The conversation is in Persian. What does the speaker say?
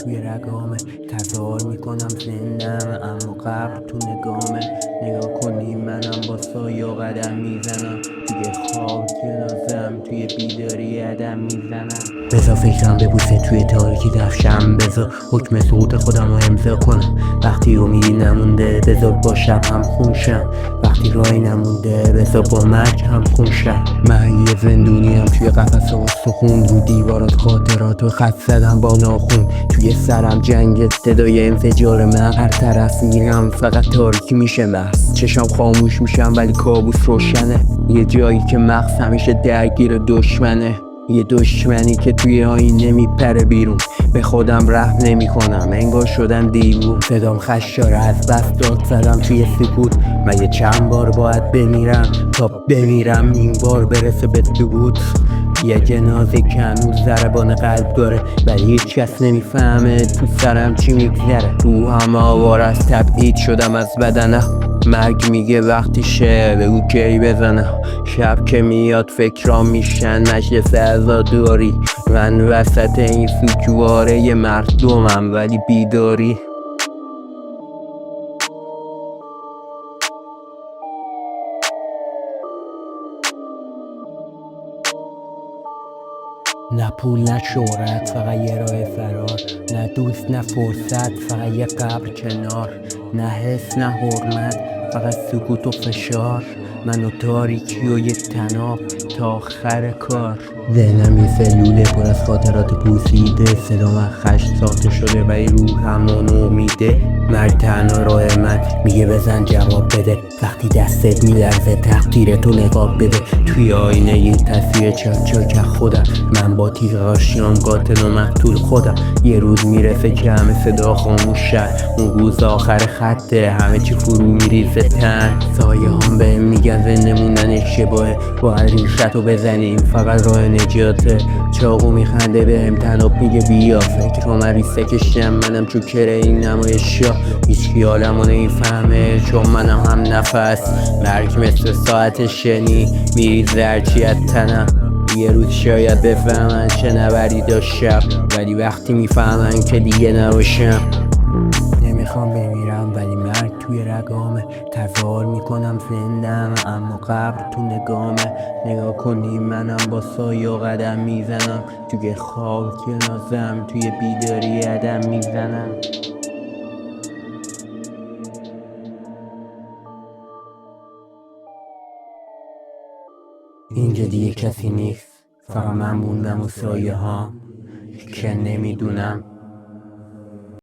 توی رگامه، تظاهر میکنم زندم اما قبر تو نگامه. نگاه کنی منم با سایه قدم میزنم، توی خواب جنازم توی بیداری عدم میزنم. بذار فکرم ببوسه توی تاریکی دفشم، بذار حکم سقوط خودم رو امضا کنم. وقتی امیدی نمونده بذار با شب هم خونشم، وقتی راهی نمونده بذار با مرگ هم خونشم. من یه زندونیم توی قفس استخون، رو دیوارات خاطرات و خط زدم با ناخون. توی سرم جنگ صدای انفجار من، هر طرف میرم فقط تاریکی میشه محض. چشم خاموش میشم ولی کابوس روشنه، یه جایی که مغز همیشه درگیر دشمنه. یه دشمنی که توی آینه میپره بیرون، به خودم رحم نمی کنم انگار شدم دیوون. صدام خشداره از بس داد زدم توی سکوت، مگه چند بار باید بمیرم تا بمیرم این بار برسه به ثبوت. یه جنازه که هنوز ضربان قلب داره ولی هیچ کس نمیفهمه تو سرم چی میگذره. روحم آوار از تبعید شدم از بدنه، مرگ میگه وقتی شه بگو کی بزنه. شب که میاد فکرام میشن مجلس عزاداری، من وسط این سوگواره مردمم ولی بیداری. نه پول نه شهرت، فقط یه راه فرار. نه دوست نه فرصت، فقط یه قبر کنار. نه حس نه حرمت، فقط سکوت و فشار. من و تاریکی و یه تناب تا آخر کار. ذهنم یه سلوله پر از خاطرات پوسیده، صدا من خشم ساخته شده ولی روحم امیده. مرگ تنها راه من میگه بزن جواب بده، وقتی دستت میلرزه تقدیر تو نقاب بده. توی آینه یه تصویر چاک چاک خودم، من با تیغ آشیام قاتل و مقتول خودم. یه روز میرسه که همه صدا خاموش شد، اون روز آخر خطه همه چی فرو میریزه تن. سایه هم بهم میگن زنده موندن اشتباهه، باید ریشتو بزنیم فقط راه نجاته. چاقو میخنده بهم تناب میگه بیا، فکر من ریسه کشتم منم چوکر این نمایشا. هیچ کی عالمو نمیفهمه چون منم هم نفس، مرگ مثل ساعت شنی میریزه هرچی از تنم. یه روز شاید بفهمن چه نبری داشتم ولی وقتی میفهمن که دیگه نباشم. نمیخوام بمیرم ولی مرگ توی رگامه، تظاهر میکنم زندم اما قبر تو نگامه. نگاه کنی منم با سایه قدم میزنم، توی خواب جنازم توی بیداری عدم میزنم. اینجا دیگه کسی نیست، فقط من موندم و سایه ها که نمیدونم